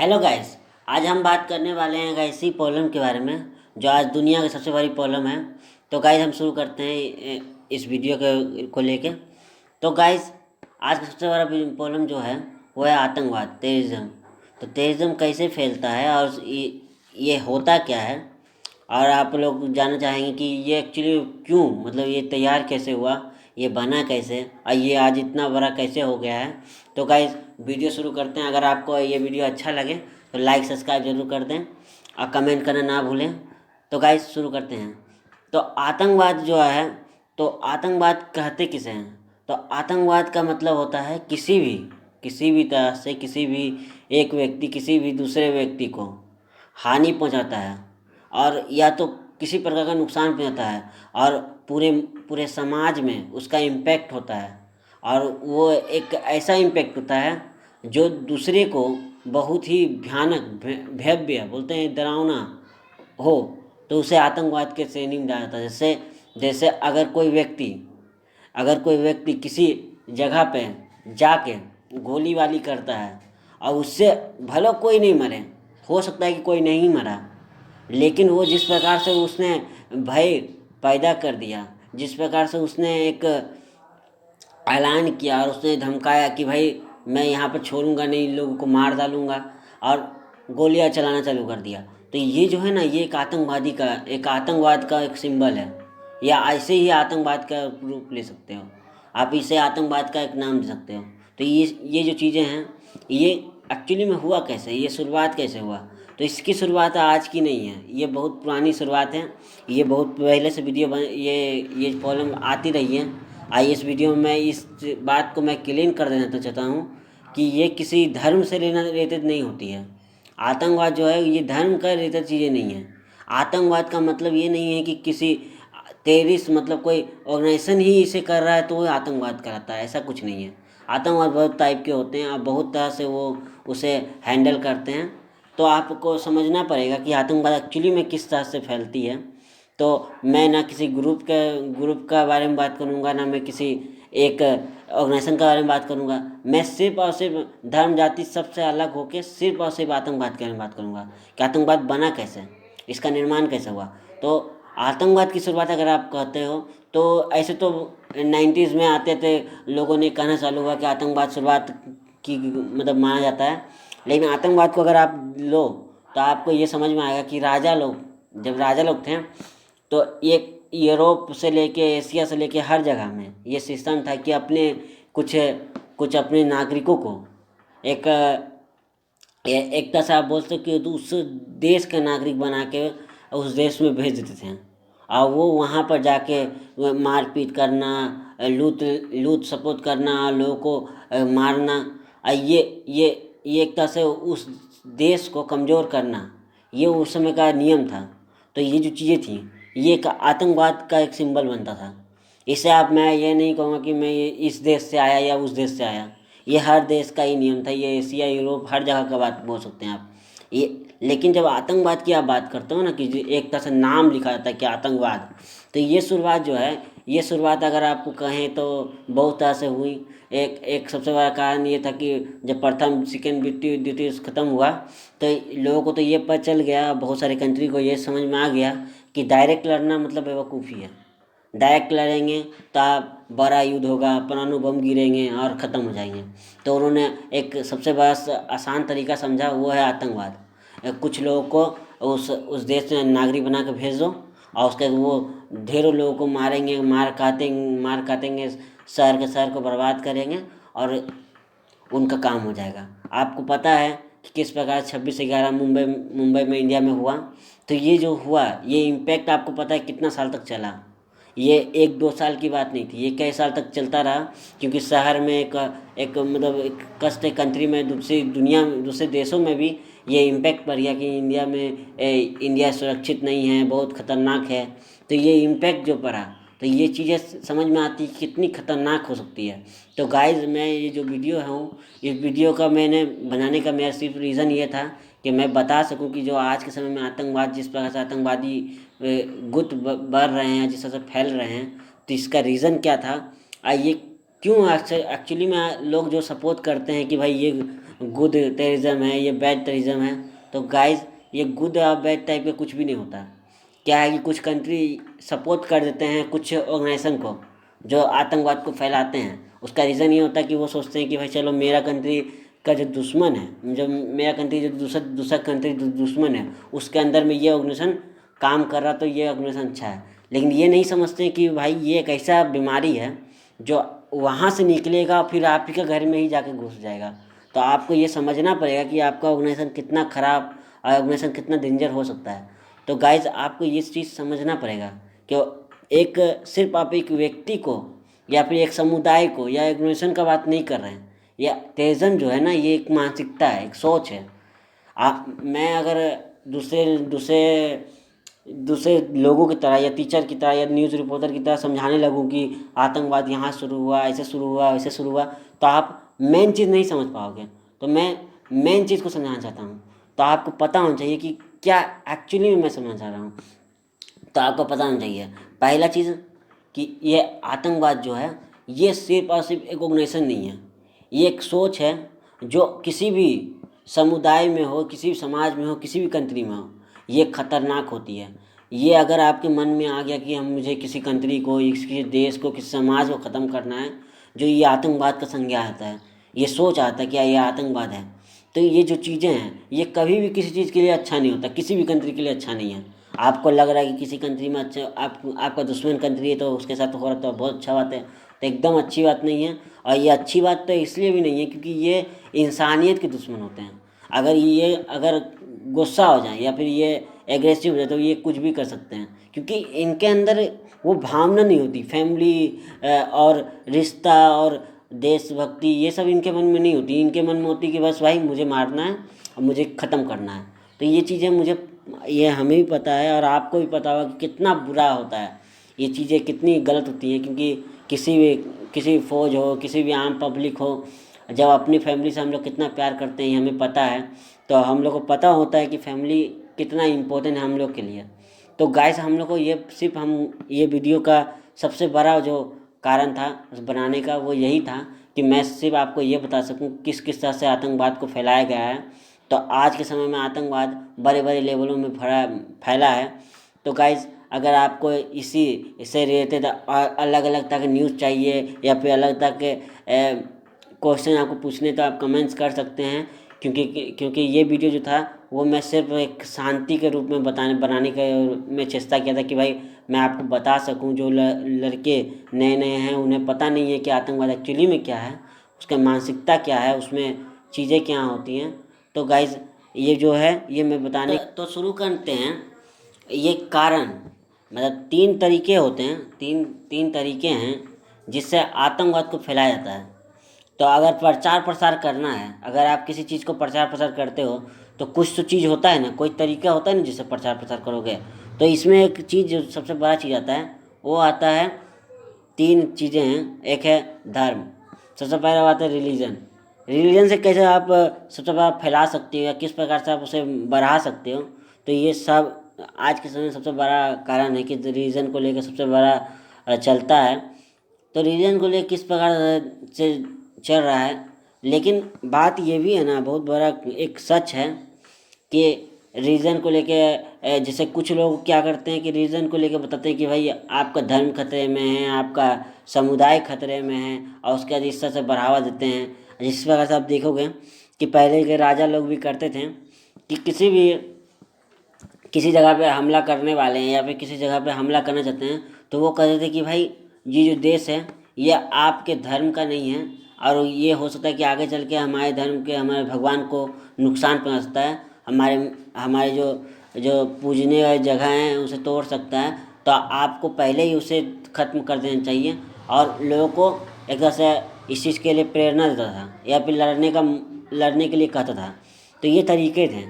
Hello guys. आज हम बात करने वाले हैं इसी प्रॉब्लम के बारे में जो आज दुनिया की सबसे बड़ी प्रॉब्लम है। तो गाइस हम शुरू करते हैं इस वीडियो को लेके। तो गाइस आज का सबसे बड़ा प्रॉब्लम जो है वो है आतंकवाद, टेररिज्म। तो टेररिज्म कैसे फैलता है और ये होता क्या है, और आप लोग जानना चाहेंगे कि ये एक्चुअली क्यों, मतलब ये तैयार कैसे हुआ, ये बना कैसे और ये आज इतना बड़ा कैसे हो गया है। तो गाइस वीडियो शुरू करते हैं। अगर आपको ये वीडियो अच्छा लगे तो लाइक सब्सक्राइब जरूर कर दें और कमेंट करना ना भूलें। तो गाइस शुरू करते हैं। तो आतंकवाद जो है, तो आतंकवाद कहते किसे हैं? तो आतंकवाद का मतलब होता है किसी भी तरह से किसी भी एक व्यक्ति किसी भी दूसरे व्यक्ति को हानि पहुंचाता है, और या तो किसी प्रकार का नुकसान पहुंचाता है, और पूरे पूरे समाज में उसका इम्पैक्ट होता है। और वो एक ऐसा इम्पैक्ट होता है जो दूसरे को बहुत ही भयानक, भव्य बोलते हैं, डरावना हो, तो उसे आतंकवाद के श्रेणी में डाला जाता है। जैसे जैसे अगर कोई व्यक्ति किसी जगह पे जाके गोलीबारी करता है और उससे भले कोई नहीं मरे, हो सकता है कि कोई नहीं मरा, लेकिन वो जिस प्रकार से उसने भय पैदा कर दिया, जिस प्रकार से उसने एक ऐलान किया और उसने धमकाया कि भाई मैं यहाँ पर छोड़ूंगा नहीं, इन लोगों को मार डालूंगा, और गोलियां चलाना चालू कर दिया। तो ये जो है ना, ये एक आतंकवाद का एक सिंबल है, या ऐसे ही आतंकवाद का रूप ले सकते हो आप, इसे आतंकवाद का एक नाम दे सकते हो। तो ये जो चीज़ें हैं, ये एक्चुअली में हुआ कैसे, ये शुरुआत कैसे हुआ? तो इसकी शुरुआत आज की नहीं है, ये बहुत पुरानी शुरुआत है। ये बहुत पहले से वीडियो ये प्रॉब्लम आती रही है। आइए इस वीडियो में मैं इस बात को मैं क्लीन कर देना चाहता हूँ कि ये किसी धर्म से रिलेटेड नहीं होती है। आतंकवाद जो है ये धर्म का रिलेटेड चीज़ें नहीं है। आतंकवाद का मतलब ये नहीं है कि किसी टेररिस्ट, मतलब कोई ऑर्गेनाइजेशन ही इसे कर रहा है तो वो आतंकवाद कराता है, ऐसा कुछ नहीं है। आतंकवाद बहुत टाइप के होते हैं और बहुत तरह से वो उसे हैंडल करते हैं। तो आपको समझना पड़ेगा कि आतंकवाद एक्चुअली में किस तरह से फैलती है। तो मैं ना किसी ग्रुप का बारे में बात करूँगा, ना मैं किसी एक ऑर्गेनाइजेशन के बारे में बात करूँगा। मैं सिर्फ और सिर्फ धर्म जाति सबसे अलग होकर सिर्फ और सिर्फ आतंकवाद के बारे में बात करूँगा कि आतंकवाद बना कैसे, इसका निर्माण कैसे हुआ। तो आतंकवाद की शुरुआत अगर आप कहते हो तो ऐसे तो 90s में आते थे, लोगों ने कहना चालू हुआ कि आतंकवाद शुरुआत की मतलब माना जाता है। लेकिन आतंकवाद को अगर आप लो तो आपको ये समझ में आएगा कि जब राजा लोग थे, तो ये यूरोप से लेके एशिया से लेके हर जगह में ये सिस्टम था कि अपने कुछ कुछ अपने नागरिकों को एक एक तरह से आप बोल सकते हो कि उस देश का नागरिक बना के उस देश में भेज देते थे, और वो वहाँ पर जाके मारपीट करना, लूट लूट सपोर्ट करना, लोगों को मारना, ये एक तरह से उस देश को कमज़ोर करना, ये उस समय का नियम था। तो ये जो चीज़ें थी, ये एक आतंकवाद का एक सिंबल बनता था। इसे मैं ये नहीं कहूँगा कि मैं ये इस देश से आया या उस देश से आया, ये हर देश का ही नियम था। ये एशिया, यूरोप, हर जगह का बात बोल सकते हैं आप ये। लेकिन जब आतंकवाद की आप बात करते हो ना, कि एक तरह से नाम लिखा जाता है कि आतंकवाद, तो ये शुरुआत जो है, ये शुरुआत अगर आपको कहें तो बहुत तरह से हुई। एक सबसे बड़ा कारण ये था कि जब प्रथम सेकेंड विश्व युद्ध ख़त्म हुआ तो लोगों को तो ये पता चल गया, बहुत सारे कंट्री को ये समझ में आ गया कि डायरेक्ट लड़ना मतलब बेवकूफ़ी है। डायरेक्ट लड़ेंगे तो बड़ा युद्ध होगा, परमाणु बम गिरेंगे और ख़त्म हो जाएंगे। तो उन्होंने एक सबसे बड़ा आसान तरीका समझा, वो है आतंकवाद। कुछ लोगों को उस देश में नागरिक बना के भेज दो, और उसके बाद वो ढेरों लोगों को मारेंगे, मार काटेंगे, शहर को बर्बाद करेंगे, और उनका काम हो जाएगा। आपको पता है कि किस प्रकार 26/11 मुंबई में, इंडिया में हुआ। तो ये जो हुआ, ये इम्पैक्ट आपको पता है कितना साल तक चला? ये 1-2 साल की बात नहीं थी, ये कई साल तक चलता रहा। क्योंकि शहर में एक मतलब एक कस्ट कंट्री में, दूसरे देशों में भी ये इम्पैक्ट पड़ गया कि इंडिया सुरक्षित नहीं है, बहुत ख़तरनाक है। तो ये इम्पैक्ट जो पड़ा, तो ये चीज़ें समझ में आती कि कितनी ख़तरनाक हो सकती है। तो गाइज़, मैं ये जो वीडियो हूँ, इस वीडियो का मैंने बनाने का मेरा सिर्फ रीज़न ये था कि मैं बता सकूं कि जो आज के समय में आतंकवाद, जिस प्रकार से आतंकवादी गुट बढ़ रहे हैं, जिस तरह से फैल रहे हैं, तो इसका रीज़न क्या था। ये क्यों एक्चुअली में लोग जो सपोर्ट करते हैं कि भाई ये गुड टेररिज्म है, ये बैड टेररिज्म है। तो गाइस ये गुड और बैड टाइप का कुछ भी नहीं होता। क्या है कि कुछ कंट्री सपोर्ट कर देते हैं कुछ ऑर्गेनाइजेशन को जो आतंकवाद को फैलाते हैं। उसका रीज़न ये होता है कि वो सोचते हैं कि भाई चलो मेरा कंट्री का जो दुश्मन है, जो मेरा कंट्री जो दूसरा कंट्री दुश्मन है, उसके अंदर में ये ऑर्गेनाइजेशन काम कर रहा तो ये ऑर्गेनाइजेशन अच्छा है। लेकिन ये नहीं समझते कि भाई ये एक ऐसा बीमारी है जो वहाँ से निकलेगा फिर आप ही के घर में ही जाके घुस जाएगा। तो आपको ये समझना पड़ेगा कि आपका ऑर्गेनाइजेशन कितना ख़राब और ऑर्गेनाइजेशन कितना डेंजर हो सकता है। तो गाइज आपको ये चीज़ समझना पड़ेगा कि एक सिर्फ आप एक व्यक्ति को या फिर एक समुदाय को या ऑर्गेनाइजेशन का बात नहीं कर रहे हैं। या टेररिज्म जो है ना, ये एक मानसिकता है, एक सोच है। मैं अगर दूसरे दूसरे दूसरे लोगों की तरह या टीचर की तरह या न्यूज़ रिपोर्टर की तरह समझाने लगूं कि आतंकवाद यहाँ शुरू हुआ, ऐसे शुरू हुआ, वैसे शुरू हुआ, तो आप मेन चीज़ नहीं समझ पाओगे। तो मैं मेन चीज़ को समझाना चाहता हूँ। तो आपको पता होना चाहिए कि क्या एक्चुअली में मैं समझना चाह रहा हूँ। तो आपको पता होना चाहिए पहला चीज़ कि ये आतंकवाद जो है ये सिर्फ और सिर्फ एक ऑर्गेनाइजेशन नहीं है, ये एक सोच है जो किसी भी समुदाय में हो, किसी भी समाज में हो, किसी भी कंट्री में हो, ये खतरनाक होती है। ये अगर आपके मन में आ गया कि हम मुझे किसी कंट्री को, किसी देश को, किसी समाज को ख़त्म करना है, जो ये आतंकवाद का संज्ञा आता है, ये सोच आता है कि ये आतंकवाद है। तो ये जो चीज़ें हैं ये कभी भी किसी चीज़ के लिए अच्छा नहीं होता, किसी भी कंट्री के लिए अच्छा नहीं है। आपको लग रहा है कि किसी कंट्री में अच्छा, आपका दुश्मन कंट्री है तो उसके साथ हो रहा तो बहुत अच्छा बात है, तो एकदम अच्छी बात नहीं है। और ये अच्छी बात तो इसलिए भी नहीं है क्योंकि ये इंसानियत के दुश्मन होते हैं। अगर गुस्सा हो जाए या फिर ये एग्रेसिव हो जाए तो ये कुछ भी कर सकते हैं, क्योंकि इनके अंदर वो भावना नहीं होती, फैमिली और रिश्ता और देशभक्ति, ये सब इनके मन में नहीं होती। इनके मन में होती कि बस भाई मुझे मारना है और मुझे ख़त्म करना है। तो ये चीज़ें ये हमें भी पता है और आपको भी पता होगा कि कितना बुरा होता है, ये चीज़ें कितनी गलत होती हैं। क्योंकि किसी भी फौज हो, किसी भी आम पब्लिक हो, जब अपनी फैमिली से हम लोग कितना प्यार करते हैं ये हमें पता है। तो हम लोग को पता होता है कि फैमिली कितना इम्पोर्टेंट है हम लोग के लिए। तो गाइस हम लोग को ये वीडियो का सबसे बड़ा जो कारण था उस बनाने का वो यही था कि मैं सिर्फ आपको ये बता सकूं किस किस तरह से आतंकवाद को फैलाया गया है। तो आज के समय में आतंकवाद बड़े बड़े लेवलों में फैला है। तो गाइस अगर आपको इससे रिलेटेड अलग अलग तरह के न्यूज़ चाहिए या फिर अलग तरह के क्वेश्चन आपको पूछने तो आप कमेंट्स कर सकते हैं। क्योंकि ये वीडियो जो था वो मैं सिर्फ एक शांति के रूप में बनाने का मैं चेष्टा किया था कि भाई मैं आपको बता सकूं जो लड़के नए नए हैं उन्हें पता नहीं है कि आतंकवाद एक्चुअली में क्या है, उसका मानसिकता क्या है, उसमें चीज़ें क्या होती हैं। तो गाइज ये जो है ये मैं बताने तो शुरू करते हैं। ये कारण मतलब 3 तरीके होते हैं, तीन तरीके हैं जिससे आतंकवाद को फैलाया जाता है। तो अगर प्रचार प्रसार करना है, अगर आप किसी चीज़ को प्रचार प्रसार करते हो तो कुछ तो चीज़ होता है ना, कोई तरीका होता है ना जिससे प्रचार प्रसार करोगे। तो इसमें एक चीज़ जो सबसे बड़ा चीज़ आता है वो आता है, 3 चीज़ें हैं। एक है धर्म, सबसे पहला बात है रिलीजन से कैसे आप सबसे बड़ा फैला सकते हो या किस प्रकार से आप उसे बढ़ा सकते हो। तो ये सब आज के समय में सबसे बड़ा कारण है कि रिलीजन को लेकर सबसे बड़ा चलता है। तो रिलीजन को लेकर किस प्रकार से चल रहा है, लेकिन बात ये भी है ना, बहुत बड़ा एक सच है कि रीज़न को लेके जैसे कुछ लोग क्या करते हैं कि रीज़न को लेके बताते हैं कि भाई आपका धर्म खतरे में है, आपका समुदाय खतरे में है, और उसके बाद इस तरह से बढ़ावा देते हैं। जिस प्रकार से आप देखोगे कि पहले के राजा लोग भी करते थे कि किसी जगह पे हमला करने वाले हैं या फिर किसी जगह पे हमला करना चाहते हैं तो वो कहते थे कि भाई ये जो देश है ये आपके धर्म का नहीं है और ये हो सकता है कि आगे चल के हमारे धर्म के, हमारे भगवान को नुकसान पहुंच सकता है, हमारे हमारे जो पूजने वाली जगह हैं उसे तोड़ सकता है। तो आपको पहले ही उसे ख़त्म कर देना चाहिए और लोगों को एक तरह से इस चीज़ के लिए प्रेरणा देता था या फिर लड़ने के लिए कहता था। तो ये तरीके थे।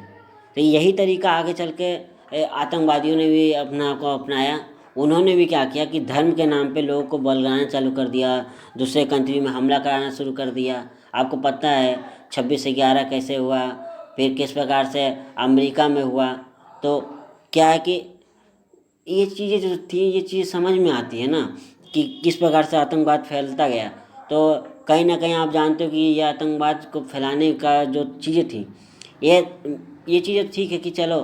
तो यही तरीका आगे चल के आतंकवादियों ने भी अपना को अपनाया। उन्होंने भी क्या किया कि धर्म के नाम पे लोगों को बलगाना चालू कर दिया, दूसरे कंट्री में हमला कराना शुरू कर दिया। आपको पता है 26/11 कैसे हुआ, फिर किस प्रकार से अमेरिका में हुआ। तो क्या है कि ये चीज़ें जो थी ये चीज़ समझ में आती है ना कि किस प्रकार से आतंकवाद फैलता गया। तो कहीं ना कहीं आप जानते हो कि ये आतंकवाद को फैलाने का जो चीज़ें थी, ये ये चीज़ें ठीक है कि चलो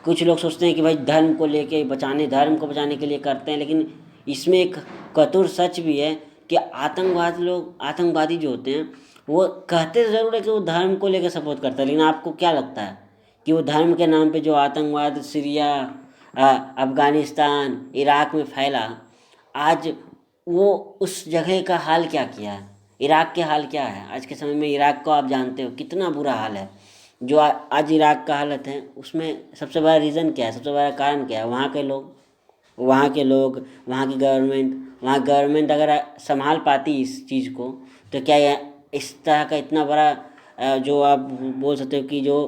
कुछ लोग सोचते हैं कि भाई धर्म को बचाने के लिए करते हैं, लेकिन इसमें एक कटुर सच भी है कि आतंकवादी जो होते हैं वो कहते ज़रूर है कि वो धर्म को लेकर सपोर्ट करता है, लेकिन आपको क्या लगता है कि वो धर्म के नाम पे जो आतंकवाद सीरिया, अफ़गानिस्तान, इराक में फैला, आज वो उस जगह का हाल क्या किया है? इराक के हाल क्या है आज के समय में? इराक को आप जानते हो कितना बुरा हाल है। जो आज इराक का हालत है उसमें सबसे बड़ा रीज़न क्या है, सबसे बड़ा कारण क्या है? वहाँ की गवर्नमेंट अगर संभाल पाती इस चीज़ को, तो क्या इस तरह का इतना बड़ा जो आप बोल सकते हो कि जो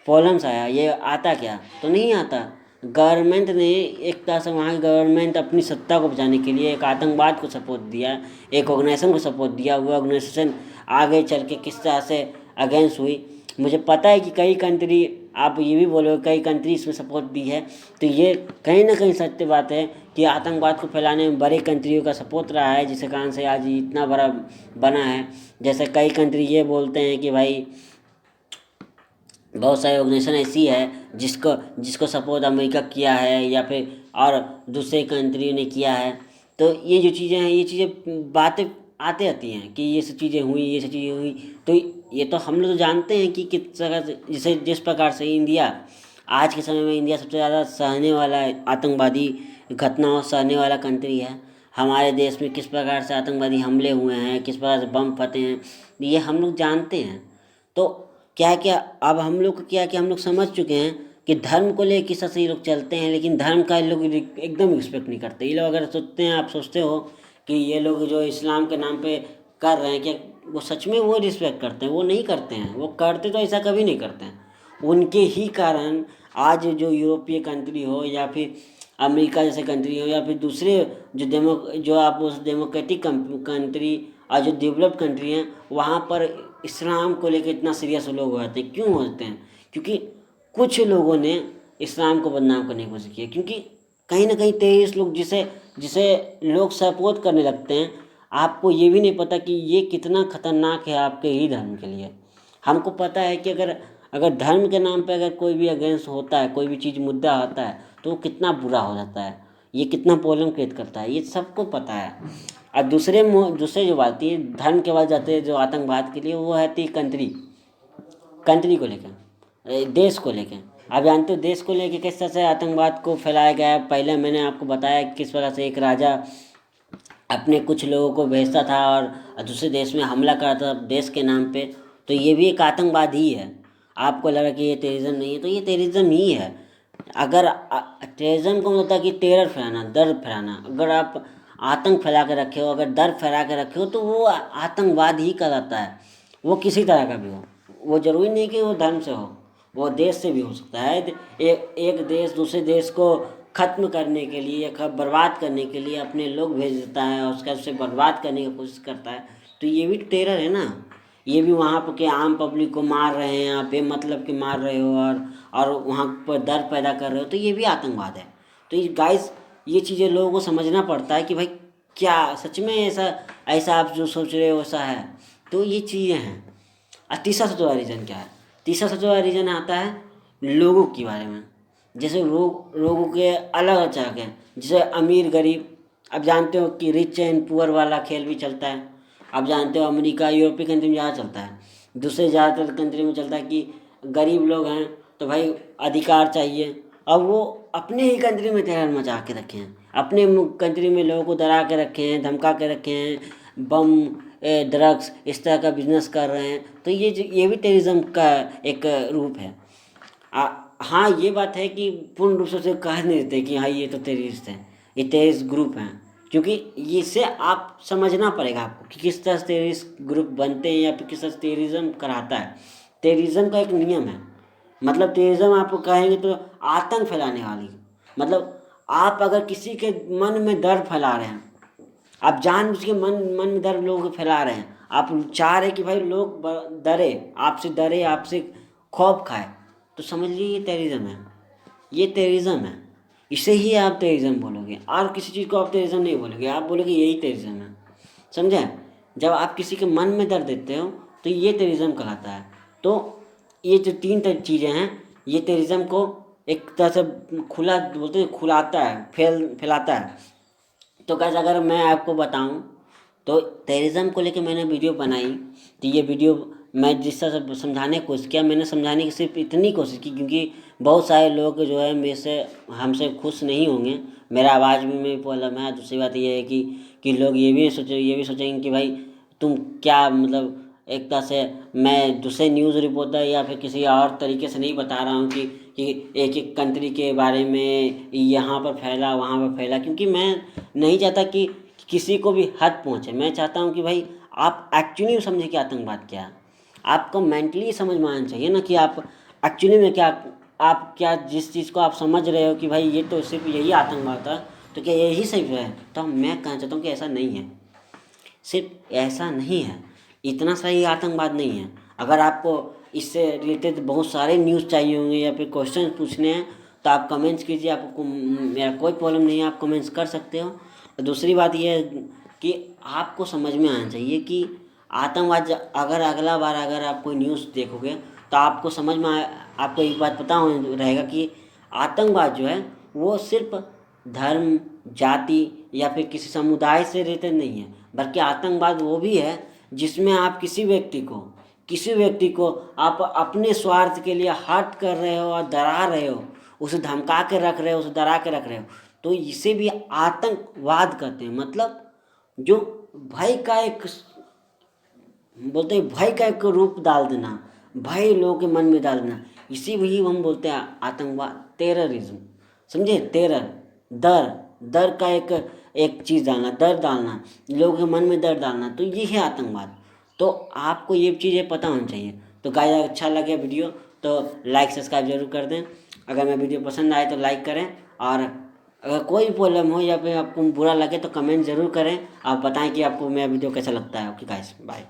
प्रॉब्लम्स आया, ये आता क्या? तो नहीं आता। गवर्नमेंट ने एक तरह से, वहाँ की गवर्नमेंट अपनी सत्ता को बचाने के लिए एक आतंकवाद को सपोर्ट दिया, एक ऑर्गेनाइजेशन को सपोर्ट दिया। वो ऑर्गेनाइजेशन आगे चल के किस तरह से अगेंस्ट हुई, मुझे पता है कि कई कंट्री, आप ये भी बोलोगे कई कंट्री इसमें सपोर्ट दी है, तो ये कहीं ना कहीं सत्य बात है कि आतंकवाद को फैलाने में बड़े कंट्रियों का सपोर्ट रहा है, जिसके कारण से आज इतना बड़ा बना है। जैसे कई कंट्री ये बोलते हैं कि भाई बहुत सारी ऑर्गेनाइजेशन ऐसी है जिसको सपोर्ट अमेरिका किया है या फिर और दूसरे कंट्री ने किया है। तो ये जो चीज़ें हैं, ये चीज़ें बातें आते रहती हैं कि ये सब चीज़ें हुई, ये सब चीज़ें हुई। तो ये तो हम लोग तो जानते हैं कि किस तरह से, जिस प्रकार से इंडिया आज के समय में, इंडिया सबसे ज़्यादा सहने वाला आतंकवादी घटनाओं सहने वाला कंट्री है। हमारे देश में किस प्रकार से आतंकवादी हमले हुए हैं, किस प्रकार से बम फटे हैं, ये हम लोग जानते हैं। तो क्या क्या अब हम लोग को क्या क्या हम लोग समझ चुके हैं कि धर्म को लेकर किस तरह से ये लोग चलते हैं, लेकिन धर्म का ये लोग एकदम रिस्पेक्ट नहीं करते। ये लोग अगर सोचते हैं, आप सोचते हो कि ये लोग जो इस्लाम के नाम पे कर रहे हैं, क्या वो सच में वो रिस्पेक्ट करते हैं? वो नहीं करते हैं। वो करते तो ऐसा कभी नहीं करते हैं। उनके ही कारण आज जो यूरोपीय कंट्री हो या फिर अमेरिका जैसे कंट्री हो या फिर दूसरे जो आप उस डेमोक्रेटिक कंट्री और जो डेवलप्ड कंट्री हैं, वहाँ पर इस्लाम को लेकर इतना सीरियस लोग हो जाते हैं। क्यों होते हैं? क्योंकि कुछ लोगों ने इस्लाम को बदनाम करने की कोशिश की है। क्योंकि कहीं ना कहीं तेईस लोग जिसे जिसे लोग सपोर्ट करने लगते हैं, आपको ये भी नहीं पता कि ये कितना खतरनाक है आपके ही धर्म के लिए। हमको पता है कि अगर अगर धर्म के नाम पे अगर कोई भी अगेंस्ट होता है, कोई भी चीज़ मुद्दा आता है, तो वो कितना बुरा हो जाता है, ये कितना प्रॉब्लम क्रिएट करता है, ये सबको पता है। और दूसरे जो बात है धर्म के बाद जाते हैं जो आतंकवाद के लिए, वो है कंट्री को लेकर, देश को लेकर। आप जानते हो देश को लेकर किस तरह से आतंकवाद को फैलाया गया है। पहले मैंने आपको बताया किस प्रकार से एक राजा अपने कुछ लोगों को भेजता था और दूसरे देश में हमला करता था देश के नाम पे, तो ये भी एक आतंकवाद ही है। आपको लगा कि ये टेररिज्म नहीं है, तो ये टेररिज्म ही है। अगर टेररिज्म को मतलब कि टेरर फैलाना, डर फैलाना, अगर आप आतंक फैला के रखे हो, अगर डर फैला के रखे हो, तो वो आतंकवाद ही कहलाता है। वो किसी तरह का भी हो, वो ज़रूरी नहीं कि वो धर्म से हो, वो देश से भी हो सकता है। एक देश दूसरे देश को ख़त्म करने के लिए या बर्बाद करने के लिए अपने लोग भेज देता है और उसका उससे बर्बाद करने की कोशिश करता है, तो ये भी टेरर है ना। ये भी वहाँ पर के आम पब्लिक को मार रहे हैं आप, बेमतलब के मार रहे हो और वहाँ पर डर पैदा कर रहे हो, तो ये भी आतंकवाद है। तो ये गाइस, ये चीज़ें लोगों को समझना पड़ता है कि भाई क्या सच में ऐसा ऐसा आप जो सोच रहे हो वैसा है। तो ये चीज़ें हैं। और तीसरा सबसे बड़ा रीज़न क्या है? तीसरा सबसे बड़ा रीज़न आता है लोगों के बारे में। जैसे लोगों के अलग अलग हैं, जैसे अमीर गरीब। अब जानते हो कि रिच एंड पुअर वाला खेल भी चलता है। आप जानते हो अमेरिका यूरोपीय कंट्री में ज़्यादा चलता है, दूसरे ज़्यादातर कंट्री में चलता है कि गरीब लोग हैं तो भाई अधिकार चाहिए। अब वो अपने ही कंट्री में टेरर मचा के रखे हैं, अपने कंट्री में लोगों को डरा के रखे हैं, धमका के रखे हैं, बम ड्रग्स इस तरह का बिजनेस कर रहे हैं। तो ये भी टेररिज्म का एक रूप है। हाँ, ये बात है कि पूर्ण रूप से उसे कह नहीं देते कि हाँ ये तो टेररिस्ट हैं, ये टेररिस्ट ग्रुप हैं, क्योंकि इससे आप समझना पड़ेगा आपको कि किस तरह से टेररिस्ट ग्रुप बनते हैं या फिर किस तरह से टेररिज्म कराता है। टेररिज्म का एक नियम है। मतलब टेररिज्म आपको कहेंगे तो आतंक फैलाने वाली, मतलब आप अगर किसी के मन में डर फैला रहे हैं, आप जानबूझ के मन में डर लोगों को फैला रहे हैं, आप चाह रहे कि भाई लोग डरे आपसे खौफ खाए, तो समझ लीजिए ये टेररिज्म है। ये टेररिज्म है, इसे ही आप टेररिज्म बोलोगे। और किसी चीज़ को आप टेररिज्म नहीं बोलोगे, आप बोलोगे यही टेररिज्म है। समझे? जब आप किसी के मन में दर्द देते हो तो ये टेररिज्म कहलाता है। तो ये जो तीन चीज़ें हैं, ये टेररिज्म को एक तरह से खुला बोलते हैं, खुलाता है, फैलाता है। तो गाइस अगर मैं आपको बताऊं तो टेररिज्म को लेकर मैंने वीडियो बनाई, तो ये वीडियो मैं जिस तरह से समझाने की कोशिश किया, मैंने समझाने की सिर्फ इतनी कोशिश की क्योंकि बहुत सारे लोग जो है मेरे से हमसे खुश नहीं होंगे। मेरा आवाज़ में प्रॉब्लम है। दूसरी बात ये है कि लोग ये भी सोचेंगे कि भाई तुम क्या मतलब एक तरह से मैं दूसरे न्यूज़ रिपोर्टर या फिर किसी और तरीके से नहीं बता रहा हूँ कि एक एक कंट्री के बारे में यहाँ पर फैला वहाँ पर फैला, क्योंकि मैं नहीं चाहता कि किसी को भी हद पहुँचे। मैं चाहता हूँ कि भाई आप एक्चुअली समझे कि आतंकवाद क्या है। आपको मेंटली समझ में आना चाहिए ना कि आप एक्चुअली में क्या, आप क्या जिस चीज़ को आप समझ रहे हो कि भाई ये तो सिर्फ यही आतंकवाद था, तो क्या यही सही है? तो मैं कहना चाहता हूँ कि ऐसा नहीं है, सिर्फ ऐसा नहीं है, इतना सही आतंकवाद नहीं है। अगर आपको इससे रिलेटेड बहुत सारे न्यूज़ चाहिए होंगे या फिर क्वेश्चन पूछने हैं तो आप कमेंट्स कीजिए, आपको मेरा कोई प्रॉब्लम नहीं है, आप कमेंट्स कर सकते हो। और दूसरी बात यह है कि आपको समझ में आना चाहिए कि आतंकवाद अगर अगला बार अगर आप कोई न्यूज़ देखोगे तो आपको समझ में आपको एक बात पता रहेगा कि आतंकवाद जो है वो सिर्फ धर्म, जाति या फिर किसी समुदाय से रिलेटेड नहीं है, बल्कि आतंकवाद वो भी है जिसमें आप किसी व्यक्ति को आप अपने स्वार्थ के लिए हर्ट कर रहे हो और डरा रहे हो, उसे धमका के रख रहे हो, उसे डरा के रख रहे हो, तो इसे भी आतंकवाद कहते हैं। मतलब जो भय का एक बोलते हैं, भय का एक रूप डाल देना, भय लोगों के मन में डाल देना, इसी वही हम बोलते हैं आतंकवाद, टेररिज्म। समझे? टेरर, डर का एक चीज़ डालना, डर डालना, लोगों के मन में डर डालना, तो ये है आतंकवाद। तो आपको ये चीज़ें पता होनी चाहिए। तो गाइस अच्छा लगे वीडियो तो लाइक सब्सक्राइब जरूर कर दें। अगर मैं वीडियो पसंद आए तो लाइक करें, और अगर कोई प्रॉब्लम हो या फिर आपको बुरा लगे तो कमेंट ज़रूर करें। आप बताएं कि आपको मेरा वीडियो कैसा लगता है। Okay guys, bye.